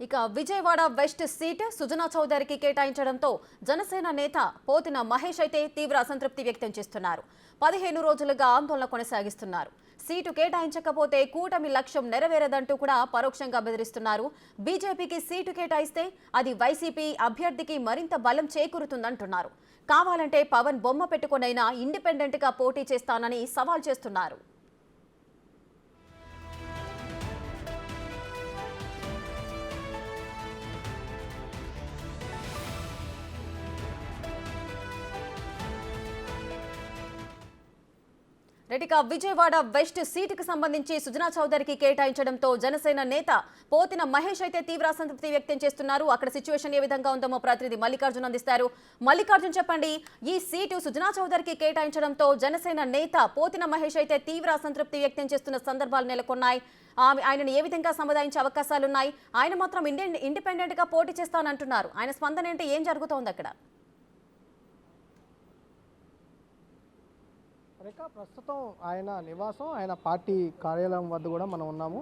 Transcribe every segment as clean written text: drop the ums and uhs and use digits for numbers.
ఇక Vijayawada west seat Sujana చౌదరికి కేటాయించడంతో Janasena నేత పోతిన మహేష్ అయితే తీవ్ర అసంతృప్తి వ్యక్తం చేస్తున్నారు. 15 రోజులుగా ఆందోళన కొనసాగిస్తున్నారు. సీటు కేటాయించకపోతే కూటమి లక్ష్యం నెరవేరదంటూ కూడా పరోక్షంగా బెదిరిస్తున్నారు. బీజేపీకి సీటు కేటాయిస్తే అది వైసీపీ అభ్యర్థికి మరింత బలం చేకూరుతుందంటున్నారు. కావాలంటే పవన్ బొమ్మ పెట్టుకునైనా ఇండిపెండెంట్ గా పోటీ చేస్తానని సవాల్ చేస్తున్నారు. రెడ్డిక విజయవాడ వెస్ట్ సీటుకు సంబంధించి సుజనా చౌదరికి కేటాయించడంతో జనసేన నేత పోతిన మహేష్ అయితే తీవ్ర అసంతృప్తి వ్యక్తం చేస్తున్నారు. అక్కడ సిచ్యువేషన్ ఏ విధంగా ఉందో మా ప్రతినిధి మల్లికార్జున్ అందిస్తారు. మల్లికార్జున్ చెప్పండి, ఈ సీటు సుజనా చౌదరికి కేటాయించడంతో జనసేన నేత పోతిన మహేష్ అయితే తీవ్ర అసంతృప్తి వ్యక్తం చేస్తున్న సందర్భాలు నెలకొన్నాయి. ఆయనను ఏ విధంగా సముదాయించే అవకాశాలున్నాయి? ఆయన మాత్రం ఇండిపెండెంట్ గా పోటీ చేస్తానంటున్నారు. ఆయన స్పందన ఏంటి? ఏం జరుగుతోంది అక్కడ? ప్రస్తుతం ఆయన నివాసం, ఆయన పార్టీ కార్యాలయం వద్ద కూడా మనం ఉన్నాము.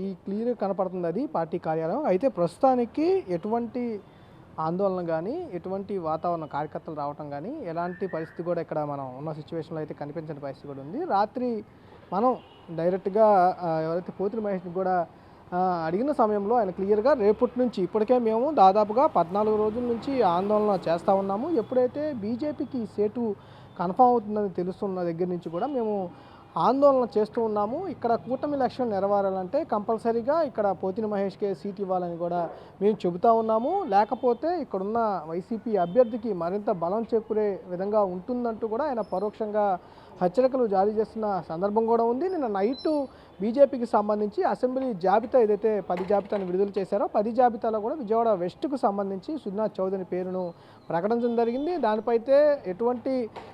ఈ క్లియర్ కనపడుతుంది, అది పార్టీ కార్యాలయం. అయితే ప్రస్తుతానికి ఎటువంటి ఆందోళన కానీ, ఎటువంటి వాతావరణం, కార్యకర్తలు రావటం కానీ ఎలాంటి పరిస్థితి కూడా ఇక్కడ మనం ఉన్న సిచ్యువేషన్లో అయితే కనిపించని పరిస్థితి కూడా ఉంది. రాత్రి మనం డైరెక్ట్గా ఎవరైతే పోతిన మహేష్ని కూడా అడిగిన సమయంలో ఆయన క్లియర్గా రేపటి నుంచి ఇప్పటికే మేము దాదాపుగా 14 రోజుల నుంచి ఆందోళన చేస్తూ ఉన్నాము. ఎప్పుడైతే బీజేపీకి సీటు కన్ఫామ్ అవుతుందని తెలుస్తున్న దగ్గర నుంచి కూడా మేము ఆందోళన చేస్తూ ఉన్నాము. ఇక్కడ కూటమి లక్ష్యం నెరవేరాలంటే కంపల్సరీగా ఇక్కడ పోతిన మహేష్కే సీట్ ఇవ్వాలని కూడా మేము చెబుతూ ఉన్నాము. లేకపోతే ఇక్కడున్న వైసీపీ అభ్యర్థికి మరింత బలం చేకూరే విధంగా ఉంటుందంటూ కూడా ఆయన పరోక్షంగా హెచ్చరికలు జారీ చేస్తున్న సందర్భం కూడా ఉంది. నిన్న నైట్ బీజేపీకి సంబంధించి అసెంబ్లీ జాబితా ఏదైతే 10 జాబితాను విడుదల చేశారో 10 జాబితాలో కూడా విజయవాడ వెస్ట్కు సంబంధించి సుజనా చౌదరి పేరును ప్రకటించడం జరిగింది. దానిపై అయితే ఎటువంటి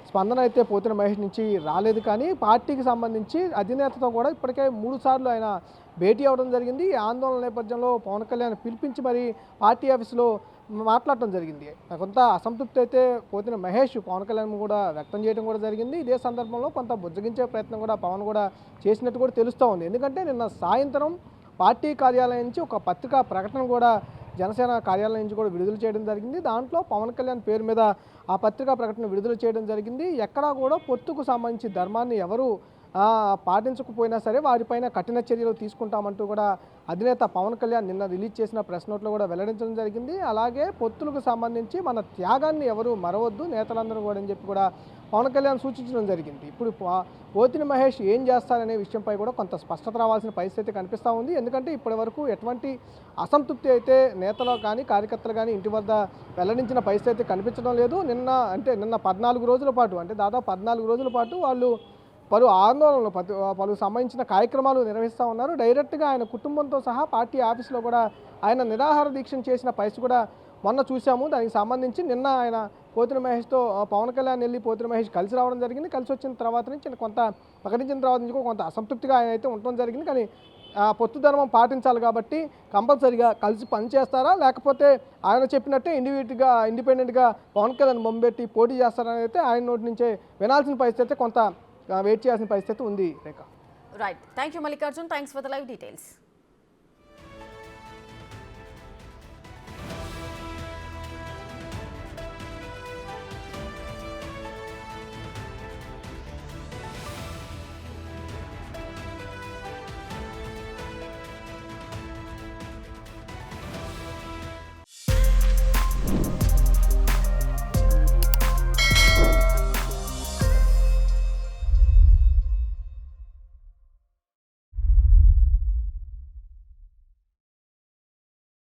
స్పందన అయితే పోతిన మహేష్ నుంచి రాలేదు. కానీ పార్టీకి సంబంధించి అధినేతతో కూడా ఇప్పటికే 3 సార్లు ఆయన భేటీ అవ్వడం జరిగింది. ఈ ఆందోళన నేపథ్యంలో పవన్ కళ్యాణ్ పిలిపించి మరి పార్టీ ఆఫీసులో మాట్లాడటం జరిగింది. కొంత అసంతృప్తి అయితే పోతిన మహేష్ పవన్ కళ్యాణ్ కూడా వ్యక్తం చేయడం కూడా జరిగింది. ఇదే సందర్భంలో కొంత బుజ్జగించే ప్రయత్నం కూడా పవన్ కూడా చేసినట్టు కూడా తెలుస్తూ ఉంది. ఎందుకంటే నిన్న సాయంత్రం పార్టీ కార్యాలయం నుంచి ఒక పత్రికా ప్రకటన కూడా జనసేన కార్యాలయం నుంచి కూడా విడుదల చేయడం జరిగింది. దాంట్లో పవన్ కళ్యాణ్ పేరు మీద ఆ పత్రికా ప్రకటన విడుదల చేయడం జరిగింది. ఎక్కడా కూడా పొత్తుకు సంబంధించి ధర్మాన్ని ఎవరు పాటించకపోయినా సరే వారిపైన కఠిన చర్యలు తీసుకుంటామంటూ కూడా అధినేత పవన్ కళ్యాణ్ నిన్న రిలీజ్ చేసిన ప్రెస్ నోట్లో కూడా వెల్లడించడం జరిగింది. అలాగే పొత్తులకు సంబంధించి మన త్యాగాన్ని ఎవరు మరవద్దు నేతలందరూ కూడా అని చెప్పి కూడా పవన్ కళ్యాణ్ సూచించడం జరిగింది. ఇప్పుడు పోతిన మహేష్ ఏం చేస్తారనే విషయంపై కూడా కొంత స్పష్టత రావాల్సిన పరిస్థితి కనిపిస్తూ ఉంది. ఎందుకంటే ఇప్పటి వరకు ఎటువంటి అసంతృప్తి అయితే నేతలు కానీ కార్యకర్తలు కానీ ఇంటి వద్ద వెల్లడించిన పరిస్థితి అయితే కనిపించడం లేదు. నిన్న 14 రోజుల పాటు, అంటే దాదాపు 14 రోజుల పాటు వాళ్ళు పలు ఆందోళనలు పలు సంబంధించిన కార్యక్రమాలు నిర్వహిస్తూ ఉన్నారు. డైరెక్ట్గా ఆయన కుటుంబంతో సహా పార్టీ ఆఫీస్లో కూడా ఆయన నిరాహార దీక్ష చేసిన పరిస్థితి కూడా మొన్న చూసాము. దానికి సంబంధించి నిన్న ఆయన పోతిన మహేష్తో పవన్ కళ్యాణ్ వెళ్ళి పోతిన మహేష్ కలిసి రావడం జరిగింది. కలిసి వచ్చిన తర్వాత నుంచి కొంత ప్రకటించిన తర్వాత నుంచి కొంత అసంతృప్తిగా ఆయన అయితే ఉండడం జరిగింది. కానీ పొత్తు ధర్మం పాటించాలి కాబట్టి కంపల్సరీగా కలిసి పనిచేస్తారా, లేకపోతే ఆయన చెప్పినట్టే ఇండిపెండెంట్గా పవన్ కళ్యాణ్ బొంబెట్టి పోటీ చేస్తారని అయితే ఆయన నోటి నుంచే వినాల్సిన పరిస్థితి అయితే కొంత వెయిట్ చేయాల్సిన పరిస్థితి ఉంది. Rekha. Right, thank you Mallikarjun, thanks for the live details.